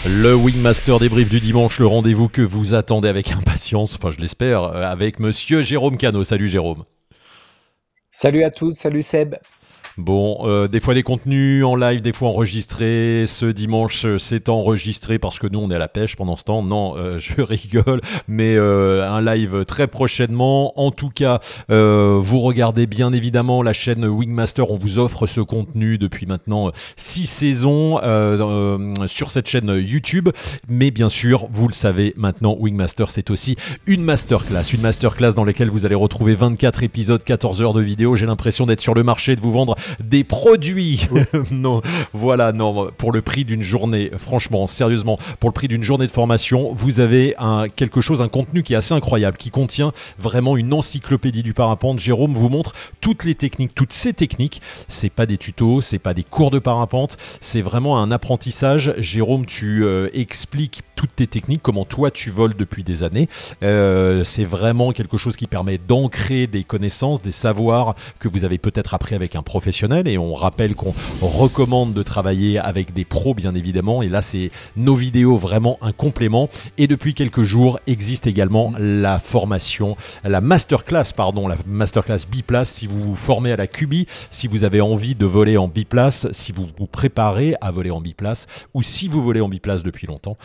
Le Wingmaster débrief du dimanche, le rendez-vous que vous attendez avec impatience, enfin je l'espère, avec monsieur Jérôme Cano. Salut Jérôme. Salut à tous, salut Seb. Bon, des fois des contenus en live, des fois enregistrés. Ce dimanche, c'est enregistré parce que nous, on est à la pêche pendant ce temps. Non, je rigole, mais un live très prochainement. En tout cas, vous regardez bien évidemment la chaîne Wingmaster. On vous offre ce contenu depuis maintenant 6 saisons sur cette chaîne YouTube. Mais bien sûr, vous le savez maintenant, Wingmaster, c'est aussi une masterclass dans laquelle vous allez retrouver 24 épisodes, 14 heures de vidéo. J'ai l'impression d'être sur le marché, de vous vendre des produits. Non, voilà, non, pour le prix d'une journée, franchement, sérieusement, pour le prix d'une journée de formation, vous avez quelque chose, un contenu qui est assez incroyable, qui contient vraiment une encyclopédie du parapente. Jérôme vous montre toutes les techniques, toutes ces techniques. C'est pas des tutos, c'est pas des cours de parapente, c'est vraiment un apprentissage. Jérôme, tu expliques toutes tes techniques, comment toi tu voles depuis des années. C'est vraiment quelque chose qui permet d'ancrer des connaissances, des savoirs que vous avez peut-être appris avec un professionnel, et on rappelle qu'on recommande de travailler avec des pros bien évidemment, et là c'est nos vidéos vraiment un complément. Et depuis quelques jours existe également la formation, la masterclass biplace. Si vous vous formez à la QB, si vous avez envie de voler en biplace, si vous vous préparez à voler en biplace, ou si vous volez en biplace depuis longtemps,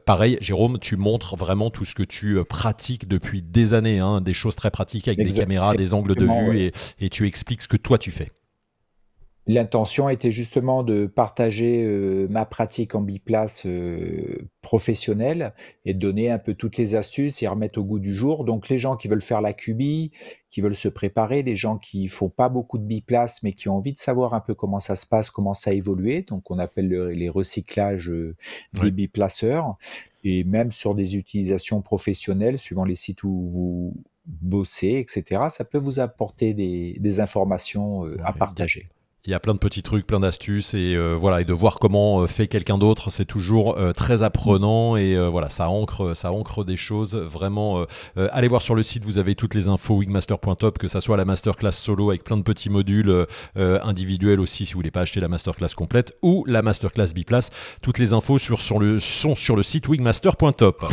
pareil Jérôme, tu montres vraiment tout ce que tu pratiques depuis des années, hein, des choses très pratiques avec des caméras, des angles de vue, Ouais. et tu expliques ce que toi tu fais. L'intention était justement de partager ma pratique en biplace professionnelle et de donner un peu toutes les astuces et remettre au goût du jour. Donc les gens qui veulent faire la QB, qui veulent se préparer, les gens qui font pas beaucoup de biplace mais qui ont envie de savoir un peu comment ça se passe, comment ça a évolué. Donc on appelle les recyclages des Ouais. biplaceurs, et même sur des utilisations professionnelles, suivant les sites où vous bossez, etc. Ça peut vous apporter des informations à Ouais. partager. Il y a plein de petits trucs, plein d'astuces, et voilà, et de voir comment fait quelqu'un d'autre, c'est toujours très apprenant, et voilà, ça ancre des choses vraiment. Allez voir sur le site, vous avez toutes les infos wingmaster.top, que ça soit la masterclass solo avec plein de petits modules individuels aussi, si vous voulez pas acheter la masterclass complète, ou la masterclass biplace. Toutes les infos sont sur le site wingmaster.top.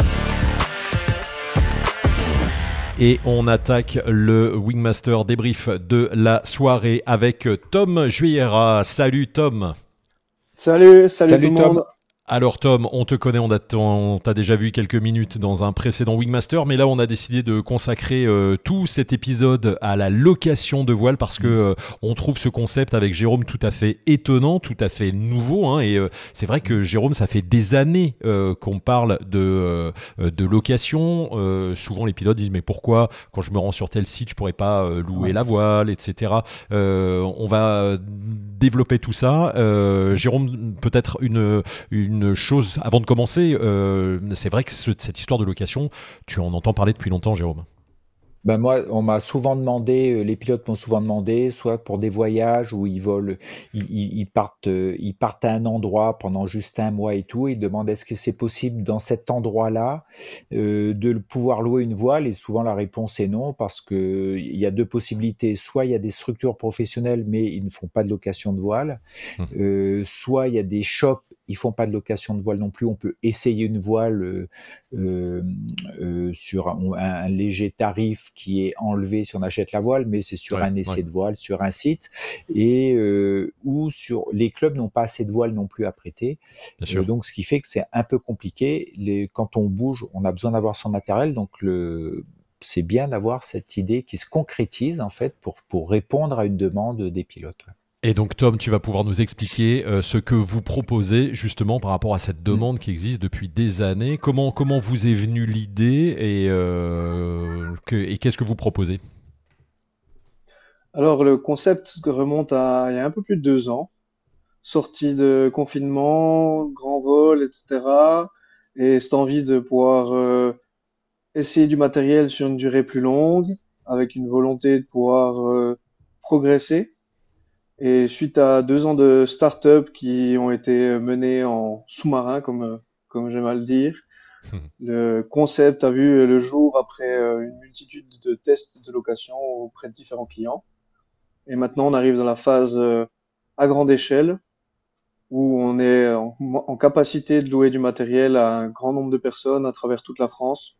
Et on attaque le Wingmaster débrief de la soirée avec Tom Juillera. Salut Tom. Salut tout Salut le Tom. monde. Alors Tom, on te connaît, on t'a déjà vu quelques minutes dans un précédent Wingmaster, mais là on a décidé de consacrer tout cet épisode à la location de voile, parce que on trouve ce concept avec Jérôme tout à fait étonnant, tout à fait nouveau, hein, et c'est vrai que Jérôme, ça fait des années qu'on parle de location. Souvent les pilotes disent mais pourquoi quand je me rends sur tel site je pourrais pas louer Ouais. la voile, etc. On va développer tout ça. Jérôme, peut-être une chose avant de commencer. C'est vrai que cette histoire de location, tu en entends parler depuis longtemps, Jérôme. Ben moi, on m'a souvent demandé, les pilotes m'ont souvent demandé, soit pour des voyages où ils volent, ils partent à un endroit pendant juste un mois et tout, ils demandent est-ce que c'est possible dans cet endroit-là pouvoir louer une voile, et souvent la réponse est non, parce que il y a deux possibilités. Soit il y a des structures professionnelles mais ils ne font pas de location de voile, Mhm. soit il y a des shops, ils font pas de location de voile non plus. On peut essayer une voile euh, sur un léger tarif qui est enlevé si on achète la voile, mais c'est sur Ouais, un ouais, essai de voile, sur un site, ou sur les clubs n'ont pas assez de voiles non plus à prêter. bien sûr. Donc ce qui fait que c'est un peu compliqué. Quand on bouge, on a besoin d'avoir son matériel, donc c'est bien d'avoir cette idée qui se concrétise en fait pour répondre à une demande des pilotes. Et donc Tom, tu vas pouvoir nous expliquer ce que vous proposez justement par rapport à cette Ouais. demande qui existe depuis des années. Comment vous est venue l'idée, et qu'est-ce que vous proposez? Alors le concept remonte à il y a un peu plus de 2 ans, sortie de confinement, grand vol, etc. Et cette envie de pouvoir essayer du matériel sur une durée plus longue, avec une volonté de pouvoir progresser. Et suite à 2 ans de start-up qui ont été menés en sous-marin, comme j'aime à le dire, le concept a vu le jour après une multitude de tests de location auprès de différents clients. Et maintenant, on arrive dans la phase à grande échelle où on est en capacité de louer du matériel à un grand nombre de personnes à travers toute la France,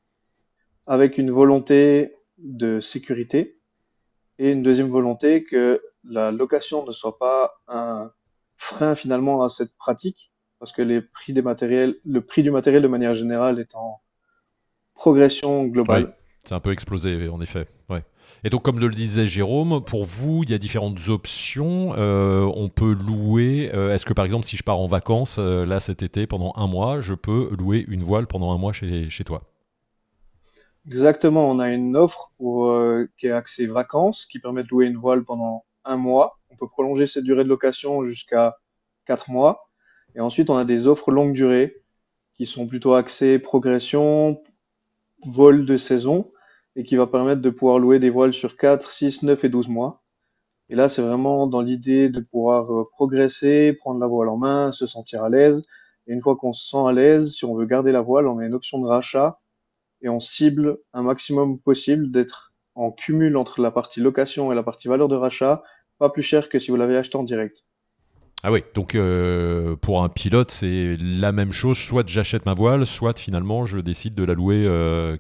avec une volonté de sécurité et une deuxième volonté que la location ne soit pas un frein finalement à cette pratique, parce que le prix du matériel de manière générale est en progression Oui, globale. c'est un peu explosé, en effet. Ouais. Et donc, comme le disait Jérôme, pour vous, il y a différentes options. On peut louer. Est-ce que, par exemple, si je pars en vacances, là, cet été, pendant un mois, je peux louer une voile pendant un mois chez toi? Exactement, on a une offre qui est axée vacances, qui permet de louer une voile pendant un mois. On peut prolonger cette durée de location jusqu'à 4 mois. Et ensuite, on a des offres longue durée qui sont plutôt axées progression, vol de saison, et qui va permettre de pouvoir louer des voiles sur 4, 6, 9 et 12 mois. Et là, c'est vraiment dans l'idée de pouvoir progresser, prendre la voile en main, se sentir à l'aise. Et une fois qu'on se sent à l'aise, si on veut garder la voile, on a une option de rachat et on cible un maximum possible d'être en cumul entre la partie location et la partie valeur de rachat, pas plus cher que si vous l'avez acheté en direct. Ah oui, donc pour un pilote, c'est la même chose. Soit j'achète ma voile, soit finalement je décide de la louer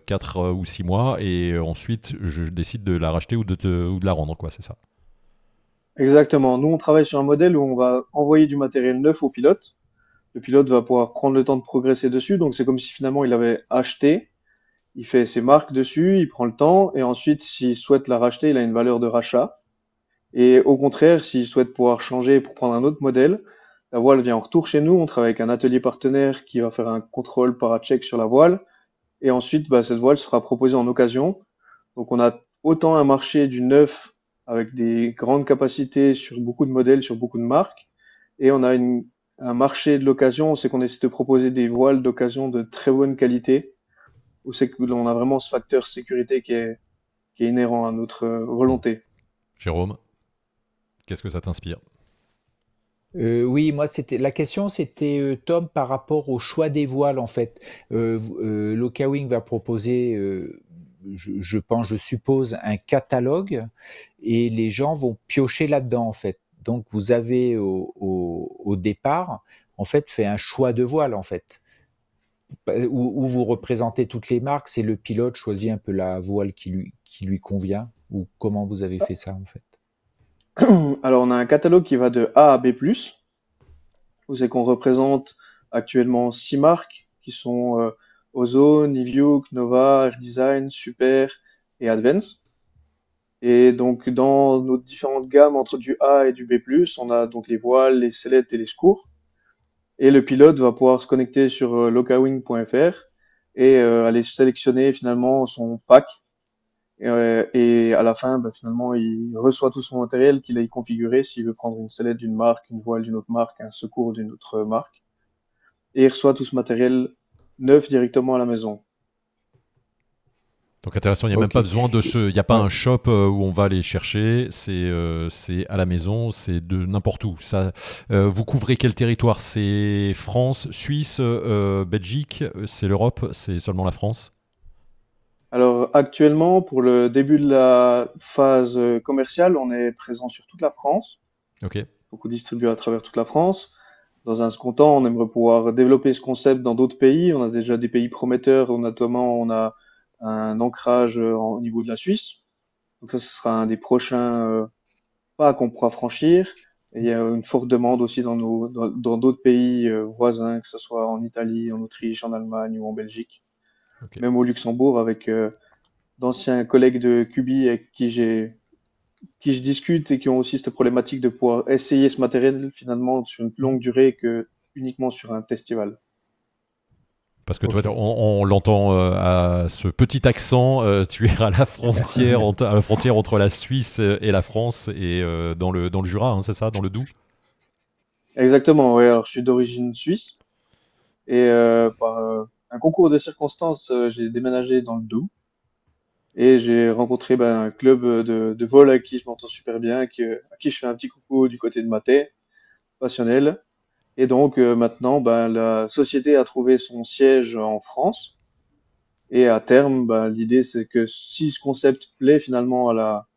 4 ou 6 mois et ensuite je décide de la racheter ou de la rendre, quoi, c'est ça. Exactement. Nous, on travaille sur un modèle où on va envoyer du matériel neuf au pilote. Le pilote va pouvoir prendre le temps de progresser dessus. Donc, c'est comme si finalement il avait acheté. Il fait ses marques dessus, il prend le temps. Et ensuite, s'il souhaite la racheter, il a une valeur de rachat. Et au contraire, s'il souhaite pouvoir changer pour prendre un autre modèle, la voile vient en retour chez nous. On travaille avec un atelier partenaire qui va faire un contrôle para-check sur la voile. Et ensuite, bah, cette voile sera proposée en occasion. Donc, on a autant un marché du neuf avec des grandes capacités sur beaucoup de modèles, sur beaucoup de marques. Et on a un marché de l'occasion, c'est qu'on essaie de proposer des voiles d'occasion de très bonne qualité, où c'est que l'on a vraiment ce facteur sécurité qui est inhérent à notre Hmm. volonté. Jérôme, qu'est-ce que ça t'inspire? Oui, moi, la question, c'était Tom par rapport au choix des voiles en fait. Lokawing va proposer, je pense, je suppose, un catalogue et les gens vont piocher là-dedans en fait. Donc vous avez au départ en fait fait un choix de voile en fait, où vous représentez toutes les marques, c'est le pilote choisit un peu la voile qui lui convient, ou comment vous avez fait ça en fait? Alors, on a un catalogue qui va de A à B+, où c'est qu'on représente actuellement 6 marques qui sont Ozone, Iviuk, Nova, Air Design, Super et Advance. Et donc, dans nos différentes gammes entre du A et du B+, on a donc les voiles, les sellettes et les secours. Et le pilote va pouvoir se connecter sur lokawing.fr et aller sélectionner finalement son pack. Et à la fin, bah, finalement, il reçoit tout son matériel qu'il a configuré s'il veut prendre une sellette d'une marque, une voile d'une autre marque, un secours d'une autre marque. Et il reçoit tout ce matériel neuf directement à la maison. Donc intéressant, il n'y a même Ok. pas besoin il n'y a pas Ouais. un shop où on va aller chercher, c'est à la maison, c'est de n'importe où. Ça, vous couvrez quel territoire? C'est France, Suisse, Belgique, c'est l'Europe, c'est seulement la France? Alors actuellement, pour le début de la phase commerciale, on est présent sur toute la France, Ok. beaucoup distribué à travers toute la France. Dans un second temps, on aimerait pouvoir développer ce concept dans d'autres pays. On a déjà des pays prometteurs, notamment on a un ancrage au niveau de la Suisse. Donc ça, ce sera un des prochains pas qu'on pourra franchir. Et il y a une forte demande aussi dans d'autres pays voisins, que ce soit en Italie, en Autriche, en Allemagne ou en Belgique, Ok. même au Luxembourg avec d'anciens collègues de QB avec qui je discute et qui ont aussi cette problématique de pouvoir essayer ce matériel finalement sur une longue durée que uniquement sur un festival. Parce que toi, Ok. on l'entend à ce petit accent, tu es à la frontière, à la frontière entre la Suisse et la France et dans le Jura, hein, c'est ça, dans le Doubs? Exactement, ouais. Alors je suis d'origine suisse et par un concours de circonstances, j'ai déménagé dans le Doubs. Et j'ai rencontré ben, un club de vol avec qui je m'entends super bien, à qui je fais un petit coucou du côté de Maté, passionnel. Et donc maintenant, ben, la société a trouvé son siège en France. Et à terme, ben, l'idée c'est que si ce concept plaît finalement à la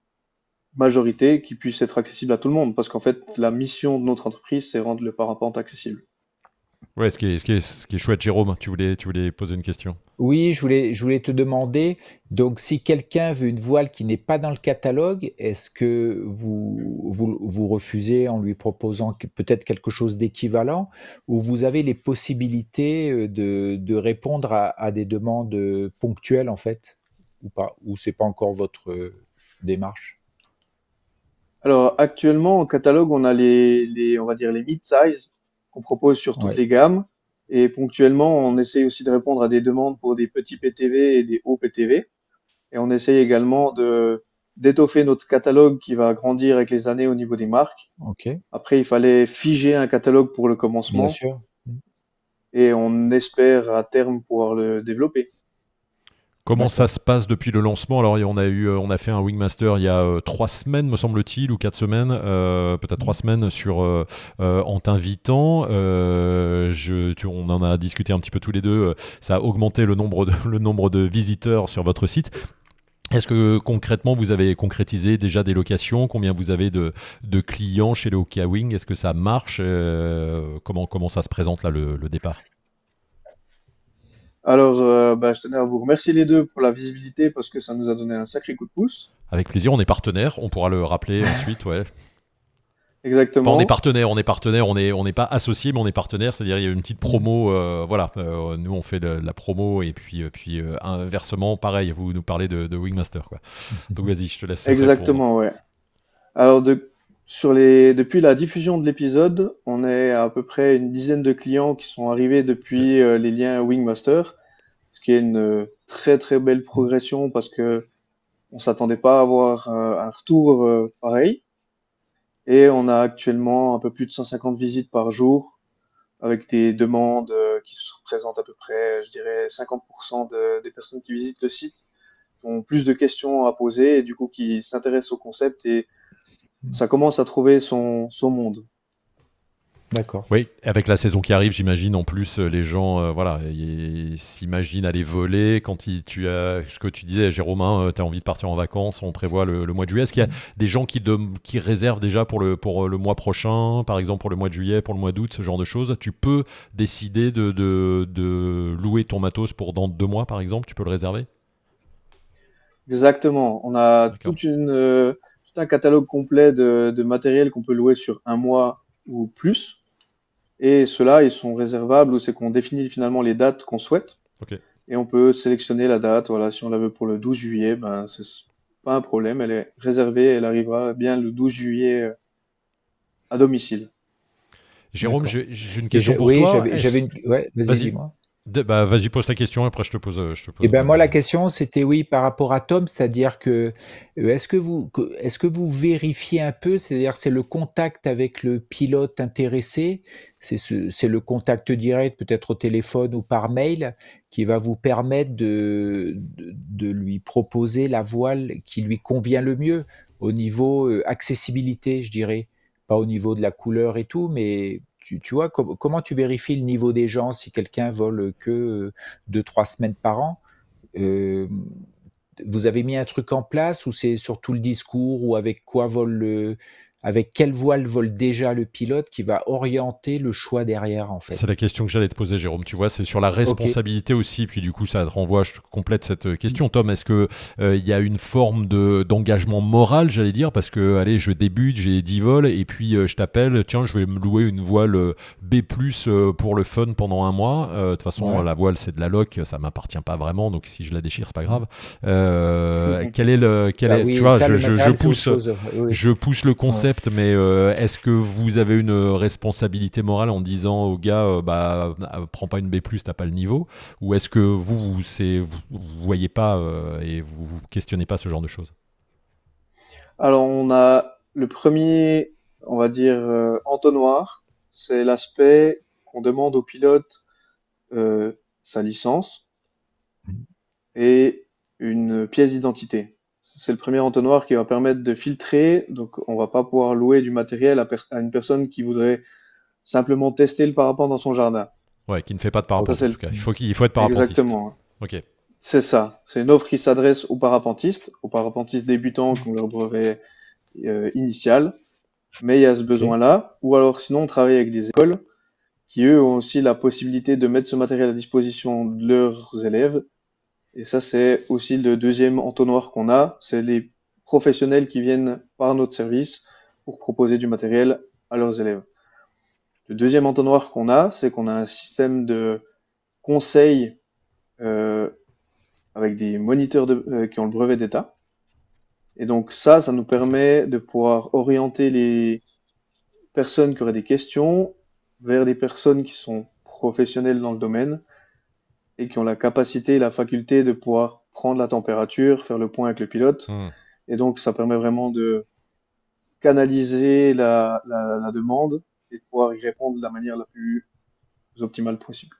majorité qui puisse être accessible à tout le monde. Parce qu'en fait, la mission de notre entreprise, c'est rendre le parapente accessible. Ouais, ce qui est chouette, Jérôme, tu voulais poser une question. Oui, je voulais te demander, donc si quelqu'un veut une voile qui n'est pas dans le catalogue, est-ce que vous refusez en lui proposant peut-être quelque chose d'équivalent, ou vous avez les possibilités de répondre à des demandes ponctuelles en fait, ou pas, ou c'est pas encore votre démarche? Alors, actuellement, au catalogue, on a on va dire les mid-size qu'on propose sur toutes Ouais, les gammes. Et ponctuellement, on essaye aussi de répondre à des demandes pour des petits PTV et des hauts PTV. Et on essaye également d'étoffer notre catalogue qui va grandir avec les années au niveau des marques. ok, Après, il fallait figer un catalogue pour le bien commencement sûr. et on espère à terme pouvoir le développer. Comment ça D'accord. se passe depuis le lancement? Alors, on a fait un Wingmaster il y a 3 semaines, me semble-t-il, ou 4 semaines, peut-être 3 semaines, en t'invitant. On en a discuté un petit peu tous les deux. Ça a augmenté le nombre de visiteurs sur votre site. Est-ce que concrètement, vous avez concrétisé déjà des locations? Combien vous avez de clients chez le Hoka Wing? Est-ce que ça marche? Comment ça se présente là, le départ? Alors, je tenais à vous remercier les deux pour la visibilité parce que ça nous a donné un sacré coup de pouce. Avec plaisir, on est partenaire, on pourra le rappeler ensuite, ouais. Enfin, Exactement. on n'est pas associé, mais on est partenaire, c'est-à-dire il y a une petite promo, voilà, nous on fait de la promo et puis inversement, pareil, vous nous parlez de Wingmaster, quoi. Donc vas-y, je te laisse répondre. Exactement, ouais. Alors, depuis la diffusion de l'épisode, on est à peu près une dizaine de clients qui sont arrivés Ok. depuis les liens Wingmaster, ce qui est une très très belle progression parce que on s'attendait pas à avoir un retour pareil. Et on a actuellement un peu plus de 150 visites par jour avec des demandes qui représentent à peu près, je dirais, 50% des personnes qui visitent le site ont plus de questions à poser et du coup qui s'intéressent au concept et ça commence à trouver son monde. D'accord. Oui, avec la saison qui arrive, j'imagine en plus les gens, voilà, ils s'imaginent aller voler quand tu as ce que tu disais, Jérôme, tu as envie de partir en vacances, on prévoit le mois de juillet. Est-ce qu'il y a des gens qui réservent déjà pour le mois prochain, par exemple pour le mois de juillet, pour le mois d'août, ce genre de choses? Tu peux décider de louer ton matos pour dans 2 mois, par exemple, tu peux le réserver? Exactement. On a D'accord. tout un catalogue complet de matériel qu'on peut louer sur un mois ou plus. Et ceux-là, ils sont réservables ou c'est qu'on définit finalement les dates qu'on souhaite. Ok. Et on peut sélectionner la date. Voilà, si on la veut pour le 12 juillet, ben, c'est pas un problème. Elle est réservée. Elle arrivera bien le 12 juillet à domicile. Jérôme, D'accord. j'ai une Et question pour oui, toi. j'avais une. Ouais, vas-y, Vas-y, dis-moi. vas-y, pose ta question, après je te pose Eh ben moi, la ma. question, c'était oui, par rapport à Tom, c'est-à-dire que est-ce que vous vérifiez un peu, c'est-à-dire c'est le contact avec le pilote intéressé, c'est le contact direct, peut-être au téléphone ou par mail, qui va vous permettre de lui proposer la voile qui lui convient le mieux au niveau accessibilité, je dirais, pas au niveau de la couleur et tout, mais tu vois, comment tu vérifies le niveau des gens si quelqu'un vole que 2-3 semaines par an? Hem, Vous avez mis un truc en place ou c'est surtout le discours ou avec quelle voile vole déjà le pilote qui va orienter le choix derrière, en C'est fait? la question que j'allais te poser, Jérôme. Tu vois, c'est sur la OK. responsabilité aussi. Puis du coup, ça te renvoie, je complète cette question. Tom, est-ce que il y a une forme d'engagement moral, j'allais dire, parce que, allez, je débute, j'ai 10 vols, et puis je t'appelle, tiens, je vais me louer une voile B+, pour le fun pendant un mois. De toute façon, Ouais. la voile, c'est de la loc, ça m'appartient pas vraiment, donc si je la déchire, c'est pas Mmh. grave. Tu Oui, vois, ça, je, le je, je matériel, c'est autre pousse. chose. Oui, Je pousse le oui. Ouais. concept, mais est-ce que vous avez une responsabilité morale en disant au gars, prends pas une B+, t'as pas le niveau? Ou est-ce que vous voyez pas et vous questionnez pas ce genre de choses? Alors, on a le premier, on va dire, entonnoir. C'est l'aspect qu'on demande au pilote sa licence Mmh. et une pièce d'identité. C'est le premier entonnoir qui va permettre de filtrer. Donc, on va pas pouvoir louer du matériel à une personne qui voudrait simplement tester le parapente dans son jardin. Ouais, qui ne fait pas de Ça, parapente en c'est tout cas. Il faut être parapentiste. exactement. Ok. C'est ça. C'est une offre qui s'adresse aux parapentistes débutants qui ont leur brevet initiale, mais il y a ce Ok. besoin-là. Ou alors sinon, on travaille avec des écoles qui, eux, ont aussi la possibilité de mettre ce matériel à disposition de leurs élèves. Et ça, c'est aussi le deuxième entonnoir qu'on a, c'est les professionnels qui viennent par notre service pour proposer du matériel à leurs élèves. Le deuxième entonnoir qu'on a, c'est qu'on a un système de conseil euh, avec des moniteurs qui ont le brevet d'État. Et donc ça nous Ok. permet de pouvoir orienter les personnes qui auraient des questions vers des personnes qui sont professionnelles dans le domaine et qui ont la capacité et la faculté de pouvoir prendre la température, faire le point avec le pilote. Hmm. Et donc ça permet vraiment de canaliser la demande et de pouvoir y répondre de la manière la plus optimale possible.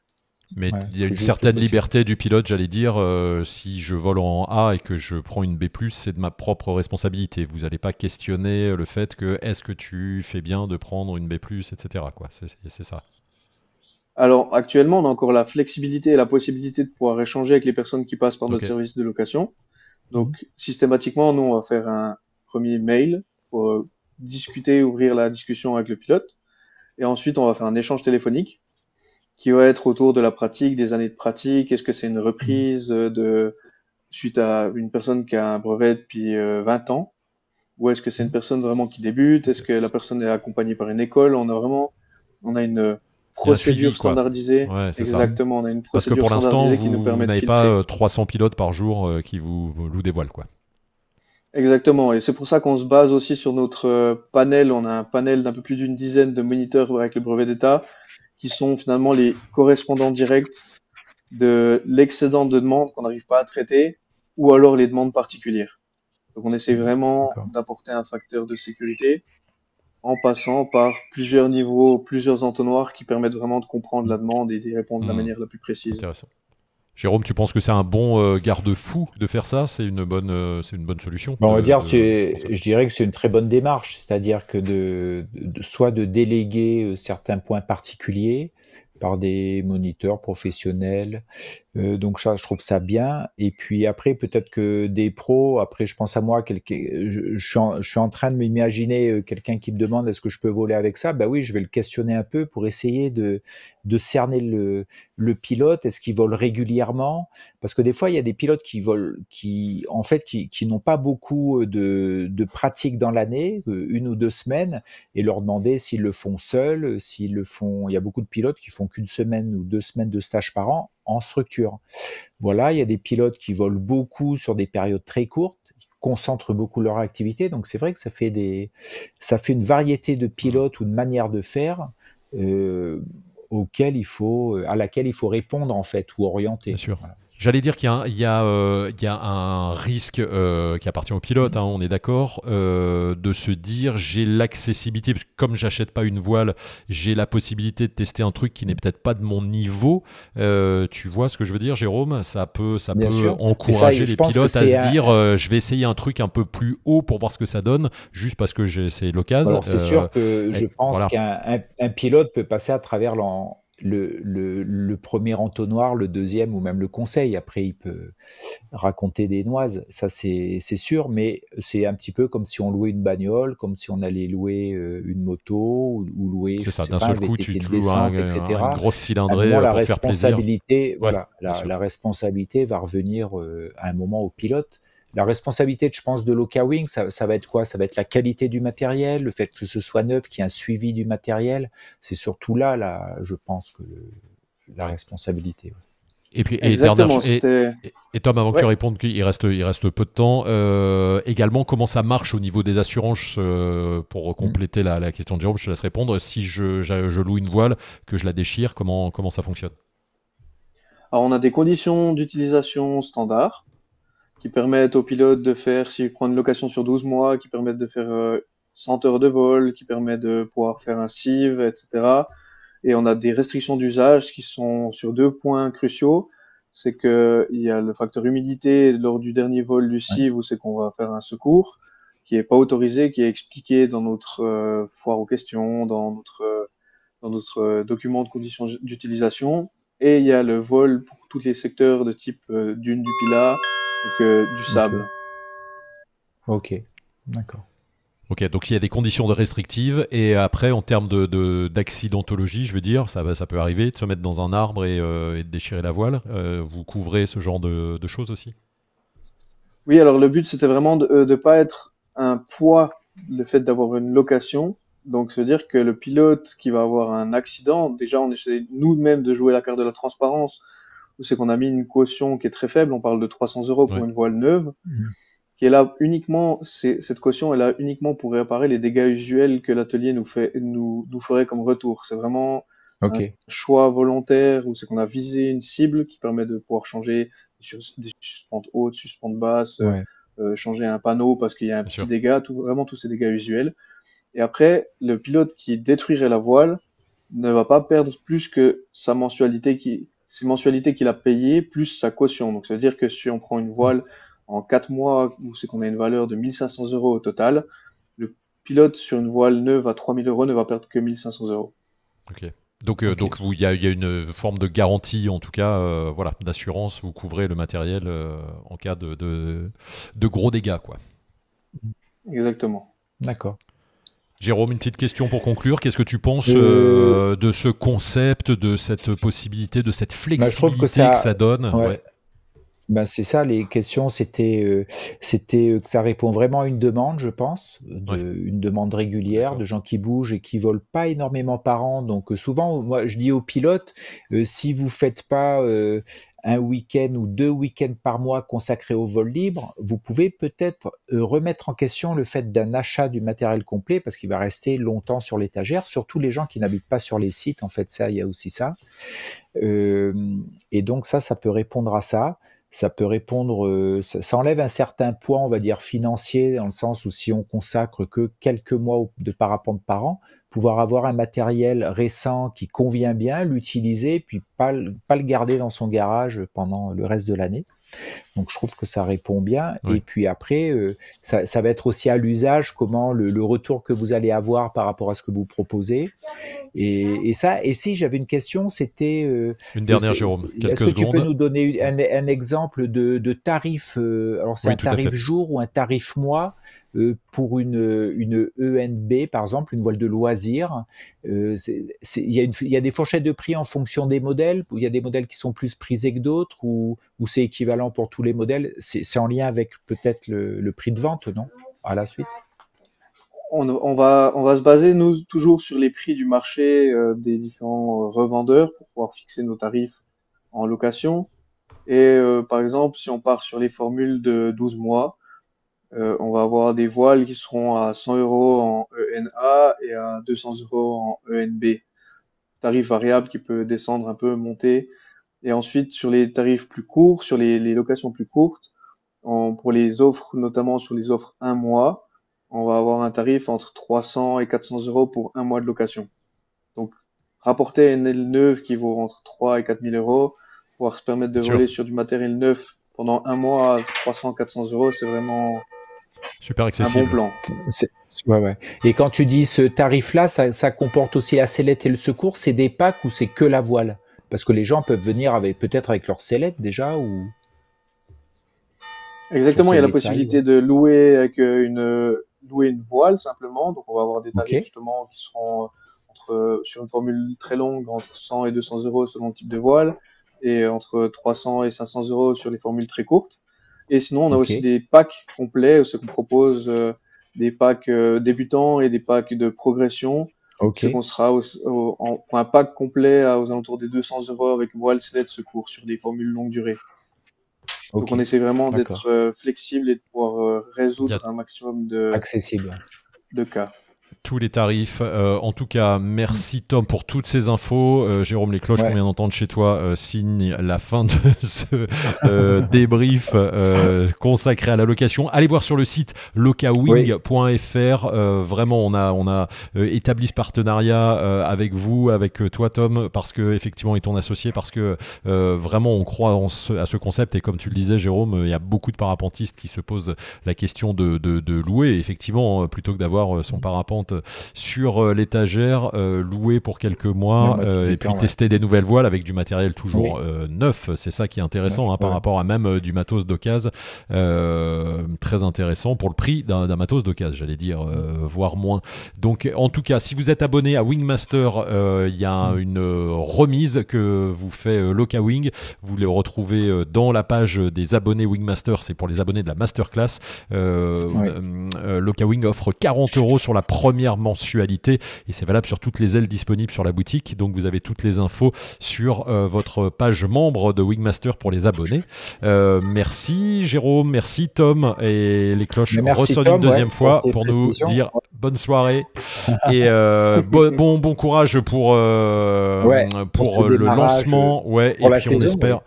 Mais Ouais, il y a plus une juste certaine possible. liberté du pilote, j'allais dire. Si je vole en A et que je prends une B+, c'est de ma propre responsabilité. Vous n'allez pas questionner le fait que est-ce que tu fais bien de prendre une B+, etc. quoi. C'est ça. Alors actuellement, on a encore la flexibilité et la possibilité de pouvoir échanger avec les personnes qui passent par Ok. notre service de location. Mhm. Donc systématiquement, nous, on va faire un premier mail pour discuter, ouvrir la discussion avec le pilote. Et ensuite, on va faire un échange téléphonique qui va être autour de la pratique, des années de pratique. Est-ce que c'est une Mhm. reprise suite à une personne qui a un brevet depuis 20 ans? Ou est-ce que c'est une Mhm. personne vraiment qui débute? Est-ce Ok. que la personne est accompagnée par une école? On a une Il y a un suivi, procédure quoi. standardisée. Ouais, c'est ça. Mhm. Exactement, on a une Parce que procédure pour l'instant, standardisée qui nous vous permet de n'avez pas filtrer. 300 pilotes par jour qui vous louent des voiles, quoi. Exactement, et c'est pour ça qu'on se base aussi sur notre panel. On a un panel d'un peu plus d'une dizaine de moniteurs avec le brevet d'État qui sont finalement les correspondants directs de l'excédent de demandes qu'on n'arrive pas à traiter ou alors les demandes particulières. Donc on essaie vraiment D'accord. d'apporter un facteur de sécurité en passant par plusieurs niveaux, plusieurs entonnoirs qui permettent vraiment de comprendre la Mhm. demande et d'y répondre de la Hmm. manière la plus précise. Intéressant. Jérôme, tu penses que c'est un bon garde-fou de faire ça? C'est une bonne solution Bon, on va dire, pour ça. je dirais que c'est une très bonne démarche, c'est-à-dire que soit de déléguer certains points particuliers par des moniteurs professionnels. Donc ça, je trouve ça bien. Et puis après, peut-être que des pros, après, je pense à moi, je suis en train de m'imaginer quelqu'un qui me demande est-ce que je peux voler avec ça? Ben oui, je vais le questionner un peu pour essayer de cerner le pilote. Est-ce qu'il vole régulièrement? Parce que des fois, il y a des pilotes qui volent, en fait, qui n'ont pas beaucoup de pratique dans l'année, 1 ou 2 semaines, et leur demander s'ils le font seuls, s'ils le font. Il y a beaucoup de pilotes qui font qu'1 semaine ou 2 semaines de stage par an en structure. Voilà, il y a des pilotes qui volent beaucoup sur des périodes très courtes, qui concentrent beaucoup leur activité. Donc c'est vrai que ça fait une variété de Hmm. pilotes ou de manières de faire euh, à laquelle il faut répondre en fait ou Bien orienter. sûr. Voilà. J'allais dire qu'il y a un risque qui appartient au pilote, Mhm. hein, on est d'accord, de se dire j'ai l'accessibilité, parce que comme j'achète pas une voile, j'ai la possibilité de tester un truc qui n'est peut-être pas de mon niveau. Tu vois ce que je veux dire, Jérôme? Ça Bien peut sûr. Mais ça, encourager je les pense que pilotes à c'est se dire je vais essayer un truc un peu plus haut pour voir ce que ça donne, juste parce que c'est l'occasion. alors c'est sûr que je pense Voilà, qu'un pilote peut passer à travers le premier entonnoir, le deuxième ou même le conseil. Après, il peut raconter des noises, ça c'est sûr, mais c'est un petit peu comme si on louait une bagnole, comme si on allait louer une moto ou louer, c'est je ça. sais D'un pas, un seul coup, VTT de tu loues descente, une etc. grosse À un moment, cylindrée la pour te faire plaisir. responsabilité, Ouais, voilà, bien sûr. la responsabilité va revenir à un moment au pilote. La responsabilité, je pense, de l'Okawing, ça va être quoi? Ça va être la qualité du matériel, le fait que ce soit neuf, qu'il y ait un suivi du matériel. C'est surtout là, je pense que la Ouais. responsabilité. Ouais. Et puis, Exactement, c'était... et Tom, avant que tu Ouais. répondes, il reste peu de temps. Également, comment ça marche au niveau des assurances pour Mm. compléter la question de Jérôme, je te laisse répondre. Si je loue une voile, que je la déchire, comment ça fonctionne? Alors on a des conditions d'utilisation standard qui permettent au pilote de faire, s'il prend une location sur 12 mois, qui permettent de faire 100 heures de vol, qui permet de pouvoir faire un CIV, etc. Et on a des restrictions d'usage qui sont sur 2 points cruciaux. C'est que il y a le facteur humidité lors du dernier vol du Ouais. CIV où c'est qu'on va faire un secours qui est pas autorisé, qui est expliqué dans notre foire aux questions, dans notre document de conditions d'utilisation. Et il y a le vol pour tous les secteurs de type dune du Pilat, donc du Ok. sable. Ok. D'accord. Ok, donc il y a des conditions de restrictives et après en termes d'accidentologie, je veux dire, ça peut arriver de se mettre dans un arbre et de déchirer la voile. Vous couvrez ce genre de choses aussi? Oui, alors le but, c'était vraiment de ne pas être un poids, le fait d'avoir une location. Donc, se dire que le pilote qui va avoir un accident, déjà, on essaie nous-mêmes de jouer la carte de la transparence, où c'est qu'on a mis une caution qui est très faible, on parle de 300 € pour Ouais, une voile neuve, Mhm. qui est là uniquement, cette caution est là uniquement pour réparer les dégâts usuels que l'atelier nous ferait comme retour. C'est vraiment Ok. un choix volontaire où c'est qu'on a visé une cible qui permet de pouvoir changer des suspentes hautes, suspentes basses, Ouais. changer un panneau parce qu'il y a un bien petit sûr. dégât, vraiment tous ces dégâts usuels. Et après, le pilote qui détruirait la voile ne va pas perdre plus que ses mensualités qu'il a payées plus sa caution. Donc, ça veut dire que si on prend une voile en 4 mois où c'est qu'on a une valeur de 1 500 € au total, le pilote sur une voile neuve à 3 000 € ne va perdre que 1 500 €. Ok. Donc, Ok. il y a une forme de garantie, en tout cas, voilà, d'assurance. Vous couvrez le matériel en cas de gros dégâts, quoi. Exactement. D'accord. Jérôme, une petite question pour conclure. Qu'est-ce que tu penses Euh, de ce concept, de cette possibilité, de cette je trouve que flexibilité que ça, ça donne? ouais, Ouais, ben c'est ça, les questions, c'était que ça répond vraiment à une demande, je pense, ouais, une demande régulière de d'accord. gens qui bougent et qui volent pas énormément par an. Donc souvent, moi, je dis aux pilotes, si vous faites pas un week-end ou 2 week-ends par mois consacrés au vol libre, vous pouvez peut-être remettre en question le fait d'un achat du matériel complet parce qu'il va rester longtemps sur l'étagère, surtout les gens qui n'habitent pas sur les sites. En fait, ça, il y a aussi ça. Euh, et donc ça peut répondre à ça. Ça peut répondre, ça enlève un certain poids, on va dire, financier, dans le sens où si on consacre que quelques mois de parapente par an, pouvoir avoir un matériel récent qui convient bien, l'utiliser, puis pas le garder dans son garage pendant le reste de l'année. Donc je trouve que ça répond bien. Ouais. Et puis après, ça va être aussi à l'usage, comment le retour que vous allez avoir par rapport à ce que vous proposez. Et si j'avais une question, c'était Une dernière, Jérôme. est-ce Quelques que tu peux secondes. nous donner un exemple de tarif, alors c'est Oui, un tout à tarif fait. jour ou un tarif mois pour une ENB, par exemple, une voile de loisir. Il y a des fourchettes de prix en fonction des modèles, il y a des modèles qui sont plus prisés que d'autres, ou c'est équivalent pour tous les modèles. C'est en lien avec peut-être le prix de vente, non? À la suite. On va se baser, nous, toujours sur les prix du marché des différents revendeurs pour pouvoir fixer nos tarifs en location. Et par exemple, si on part sur les formules de 12 mois, on va avoir des voiles qui seront à 100 € en ENA et à 200 € en ENB. Tarif variable qui peut descendre un peu, monter. Et ensuite, sur les tarifs plus courts, sur les locations plus courtes, pour les offres, notamment sur les offres un mois, on va avoir un tarif entre 300 et 400 € pour un mois de location. Donc, rapporter une aile neuve qui vaut entre 3 et 4 000 €, pouvoir se permettre de Bien sûr. voler sur du matériel neuf pendant un mois à 300-400 €, c'est vraiment Super un bon accessible. plan. C'est- Ouais, ouais. Et quand tu dis ce tarif-là, ça comporte aussi la sellette et le secours, c'est des packs ou c'est que la voile? Parce que les gens peuvent venir avec peut-être avec leur sellette déjà ou sur Exactement, ce il y a la détail. Ouais. possibilité de louer avec louer une voile simplement. Donc, on va avoir des Ok, tarifs justement qui seront sur une formule très longue entre 100 et 200 € selon le type de voile et entre 300 et 500 € sur les formules très courtes. Et sinon, on a ok, aussi des packs complets, ce qu'on propose des packs débutants et des packs de progression. ok, Ce qu'on sera pour un pack complet aux alentours des 200 € avec voile, sellette, secours sur des formules longue durée. Donc ok. on essaie vraiment D'accord. d'être flexible et de pouvoir Il y a résoudre un maximum Accessible. de cas. tous les tarifs. En tout cas, Mm. merci Tom pour toutes ces infos. Jérôme, les cloches qu'on Ouais. vient d'entendre chez toi signent la fin de ce débrief consacré à la location. Allez voir sur le site Oui. locawing.fr. Vraiment, on a établi ce partenariat avec vous, avec toi Tom, parce que effectivement, et ton associé, parce que vraiment on croit à ce concept. Et comme tu le disais, Jérôme, il y a beaucoup de parapentistes qui se posent la question de louer, effectivement, plutôt que d'avoir son parapente rampante sur l'étagère, louer pour quelques mois et puis tester des nouvelles voiles avec du matériel toujours neuf. C'est ça qui est intéressant par rapport à même du matos d'occasion. Très intéressant pour le prix d'un matos d'occasion, j'allais dire, voire moins. Donc en tout cas, si vous êtes abonné à Wingmaster, il y a une remise que vous fait Lokawing. Vous les retrouvez dans la page des abonnés Wingmaster, c'est pour les abonnés de la Masterclass. Lokawing offre 40 € sur la première mensualité et c'est valable sur toutes les ailes disponibles sur la boutique. Donc vous avez toutes les infos sur votre page membre de Wingmaster pour les abonnés. Merci Jérôme, merci Tom, et les cloches ressonnent une deuxième fois pour nous dire bonne soirée et bon courage pour le lancement et puis on espère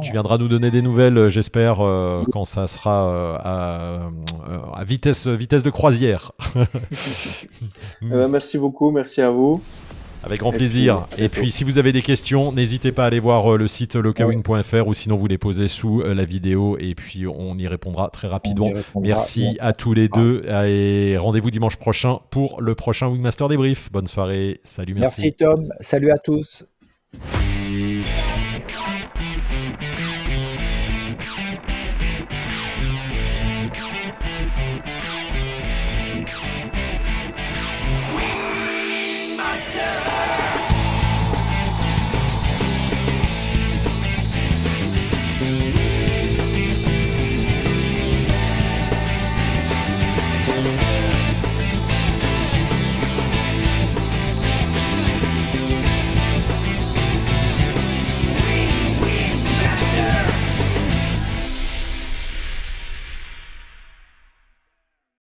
tu viendras nous donner des nouvelles, j'espère, quand ça sera à vitesse de croisière. Merci beaucoup, merci à vous. Avec grand plaisir. Et puis, si vous avez des questions, n'hésitez pas à aller voir le site lokawing.fr ou sinon vous les posez sous la vidéo et puis on y répondra très rapidement. Merci à tous les deux et rendez-vous dimanche prochain pour le prochain Wingmaster débrief. Bonne soirée. Salut, merci. Merci Tom. Salut à tous. Master!